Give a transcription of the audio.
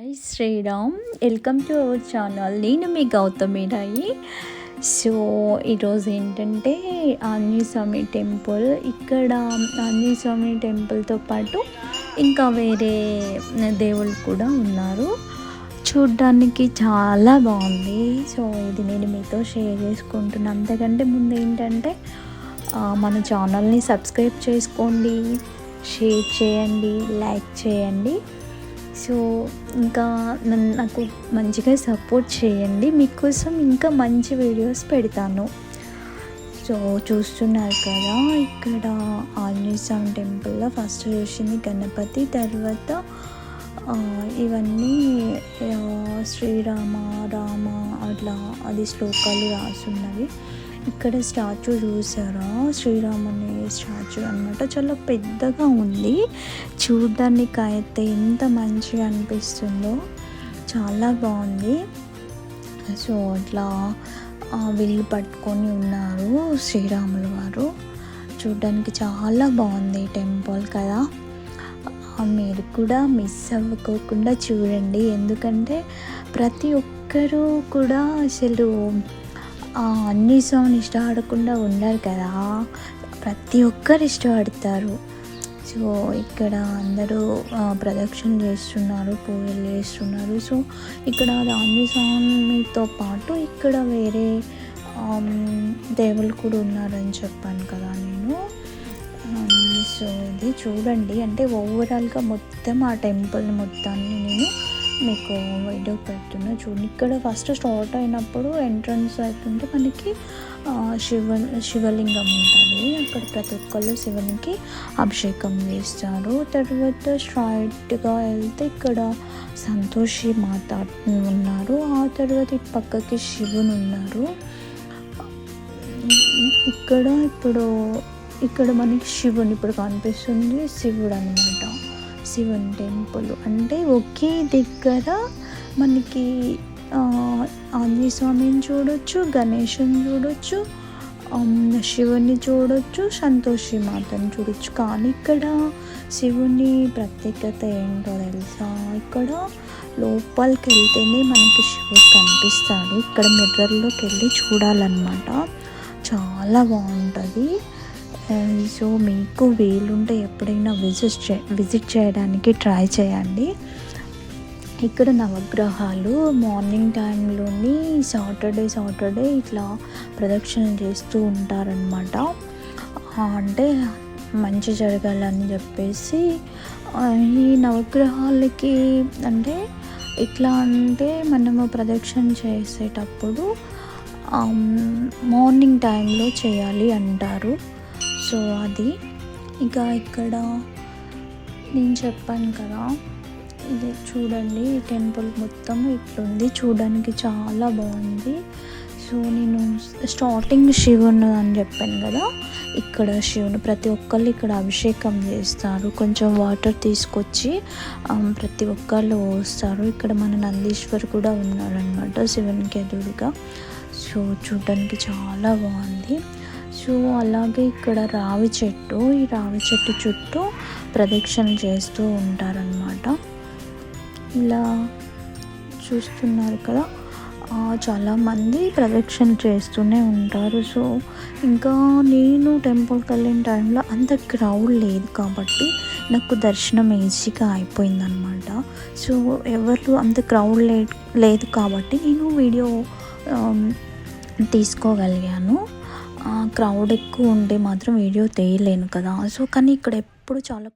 Hi Sriram, welcome to our channel. నేను మీ గౌతమి రాయి. సో ఈరోజు ఏంటంటే ఆంజనేయ స్వామి టెంపుల్. ఇక్కడ ఆంజనేయ స్వామి టెంపుల్తో పాటు ఇంకా వేరే దేవుళ్ళు కూడా ఉన్నారు. చూడ్డానికి చాలా బాగుంది. సో ఇది నేను మీతో షేర్ చేసుకుంటున్నాను. అంతకంటే ముందు ఏంటంటే మన ఛానల్ని సబ్స్క్రైబ్ చేసుకోండి, షేర్ చేయండి, లైక్ చేయండి. సో ఇంకా నాకు మంచిగా సపోర్ట్ చేయండి. మీకోసం ఇంకా మంచి వీడియోస్ పెడతాను. సో చూస్తున్నారు కదా, ఇక్కడ ఆంజనేయ స్వామి టెంపుల్లో ఫస్ట్ చూసింది గణపతి, తర్వాత ఇవన్నీ శ్రీరామ రామ అట్లా అది శ్లోకాలు రాసున్నవి. ఇక్కడ స్టాచ్యూ చూసారా, శ్రీరాముని స్టాచ్యూ అనమాట. చాలా పెద్దగా ఉంది. చూడడానికి అయితే ఎంత మంచిగా అనిపిస్తుందో, చాలా బాగుంది. సో అట్లా విల్లు పట్టుకొని ఉన్నారు శ్రీరాములు వారు. చూడడానికి చాలా బాగుంది టెంపుల్ కదా. మీరు కూడా మిస్ అవ్వకోకుండా చూడండి, ఎందుకంటే ప్రతి ఒక్కరూ కూడా అసలు ఆంజనేయ స్వామిని ఇష్టపడకుండా ఉండరు కదా. ప్రతి ఒక్కరు ఇష్టపడతారు. సో ఇక్కడ అందరూ ప్రదక్షిణ చేస్తున్నారు, పూజలు చేస్తున్నారు. సో ఇక్కడ ఆంజనేయ స్వామితో పాటు ఇక్కడ వేరే దేవుళ్ళు కూడా ఉన్నారని చెప్పాను కదా నేను. సో ఇది చూడండి, అంటే ఓవరాల్గా మొత్తం ఆ టెంపుల్ మొత్తాన్ని నేను మీకు వీడియో పెడుతున్నా. చూడండి, ఇక్కడ ఫస్ట్ స్టార్ట్ అయినప్పుడు ఎంట్రన్స్ అవుతుంటే మనకి శివలింగం ఉంటుంది. అక్కడ ప్రతి ఒక్కళ్ళు శివునికి అభిషేకం చేస్తారు. తర్వాత స్ట్రైట్గా వెళ్తే ఇక్కడ సంతోషి మాత ఉన్నారు. ఆ తర్వాత ఇటు పక్కకి శివుని ఉన్నారు. ఇక్కడ మనకి శివుని ఇప్పుడు కనిపిస్తుంది, శివుడు అనమాట. శివుని టెంపుల్ అంటే ఒకే దగ్గర మనకి ఆంజనేయ స్వామిని చూడొచ్చు, గణేశుని చూడొచ్చు, శివుని చూడొచ్చు, సంతోషి మాతని చూడొచ్చు. కానీ ఇక్కడ శివుని ప్రత్యేకత ఏంటో తెలుసా, ఇక్కడ లోపలికి వెళ్తేనే మనకి శివుడు కనిపిస్తాడు. ఇక్కడ మిర్రర్లోకి వెళ్ళి చూడాలన్నమాట. చాలా బాగుంటుంది. సో మీకు వీలుంటే ఎప్పుడైనా విజిట్ చేయడానికి ట్రై చేయండి. ఇక్కడ నవగ్రహాలు మార్నింగ్ టైంలోని సాటర్డే ఇట్లా ప్రదక్షిణ చేస్తూ ఉంటారనమాట. అంటే మంచి జరగాలని చెప్పేసి ఈ నవగ్రహాలకి అంటే ఎట్లా అంటే మనము ప్రదక్షిణ చేసేటప్పుడు మార్నింగ్ టైంలో చేయాలి అంటారు. సో అది ఇక ఇక్కడ నేను చెప్పాను కదా, ఇది చూడండి, ఈ టెంపుల్ మొత్తం ఇట్లుంది. చూడడానికి చాలా బాగుంది. సో నేను స్టార్టింగ్ శివుని అని చెప్పాను కదా, ఇక్కడ శివుని ప్రతి ఒక్కళ్ళు ఇక్కడ అభిషేకం చేస్తారు. కొంచెం వాటర్ తీసుకొచ్చి ప్రతి ఒక్కళ్ళు పోస్తారు. ఇక్కడ మన నందీశ్వర్ కూడా ఉన్నారనమాట శివునికి ఎదురుగా. సో చూడడానికి చాలా బాగుంది. సో అలాగే ఇక్కడ రావి చెట్టు, ఈ రావి చెట్టు చుట్టూ ప్రదక్షిణ చేస్తూ ఉంటారనమాట. ఇలా చూస్తున్నారు కదా, చాలామంది ప్రదక్షిణ చేస్తూనే ఉంటారు. సో ఇంకా నేను టెంపుల్కి వెళ్ళిన టైంలో అంత క్రౌడ్ లేదు కాబట్టి నాకు దర్శనం ఈజీగా అయిపోయిందనమాట. సో ఎవరు అంత క్రౌడ్ లేదు కాబట్టి నేను వీడియో తీసుకోగలిగాను. క్రౌడ్ ఎక్కువ ఉంటే మాత్రం వీడియో తీయలేను కదా. సో కానీ ఇక్కడ ఎప్పుడు చాలా